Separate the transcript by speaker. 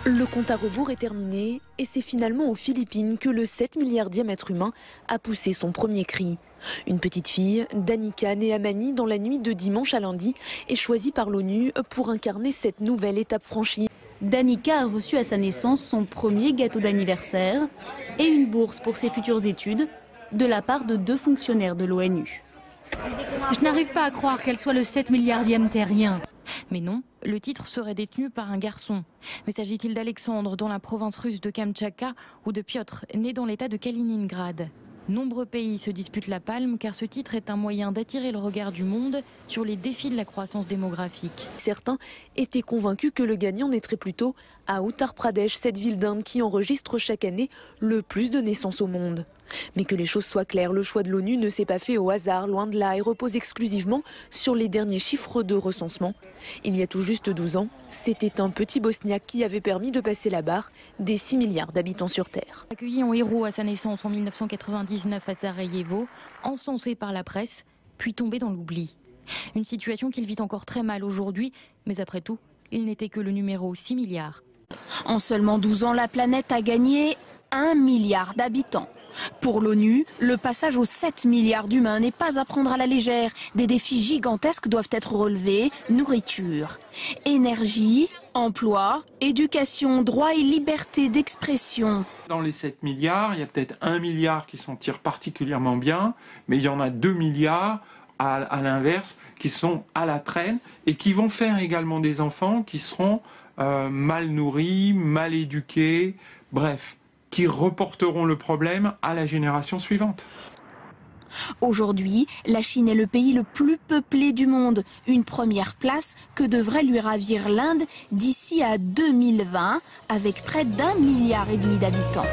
Speaker 1: Le compte à rebours est terminé et c'est finalement aux Philippines que le 7 milliardième être humain a poussé son premier cri. Une petite fille, Danica, née à Manille dans la nuit de dimanche à lundi, est choisie par l'ONU pour incarner cette nouvelle étape franchie.
Speaker 2: Danica a reçu à sa naissance son premier gâteau d'anniversaire et une bourse pour ses futures études de la part de 2 fonctionnaires de l'ONU.
Speaker 3: Je n'arrive pas à croire qu'elle soit le 7 milliardième terrien.
Speaker 4: Mais non, le titre serait détenu par un garçon. Mais s'agit-il d'Alexandre, dans la province russe de Kamtchatka, ou de Piotr, né dans l'état de Kaliningrad? Nombreux pays se disputent la palme car ce titre est un moyen d'attirer le regard du monde sur les défis de la croissance démographique.
Speaker 1: Certains étaient convaincus que le gagnant naîtrait plutôt à Uttar Pradesh, cette ville d'Inde qui enregistre chaque année le plus de naissances au monde. Mais que les choses soient claires, le choix de l'ONU ne s'est pas fait au hasard, loin de là, et repose exclusivement sur les derniers chiffres de recensement. Il y a tout juste 12 ans, c'était un petit Bosniaque qui avait permis de passer la barre des 6 milliards d'habitants sur Terre.
Speaker 4: Accueilli en héros à sa naissance en 1999 à Sarajevo, encensé par la presse, puis tombé dans l'oubli. Une situation qu'il vit encore très mal aujourd'hui, mais après tout, il n'était que le numéro 6 milliards.
Speaker 2: En seulement 12 ans, la planète a gagné 1 milliard d'habitants. Pour l'ONU, le passage aux 7 milliards d'humains n'est pas à prendre à la légère. Des défis gigantesques doivent être relevés: nourriture, énergie, emploi, éducation, droit et liberté d'expression.
Speaker 5: Dans les 7 milliards, il y a peut-être 1 milliard qui s'en tire particulièrement bien, mais il y en a 2 milliards à l'inverse qui sont à la traîne et qui vont faire également des enfants qui seront mal nourris, mal éduqués, bref, qui reporteront le problème à la génération suivante.
Speaker 2: Aujourd'hui, la Chine est le pays le plus peuplé du monde. Une première place que devrait lui ravir l'Inde d'ici à 2020, avec près d'1,5 milliard d'habitants.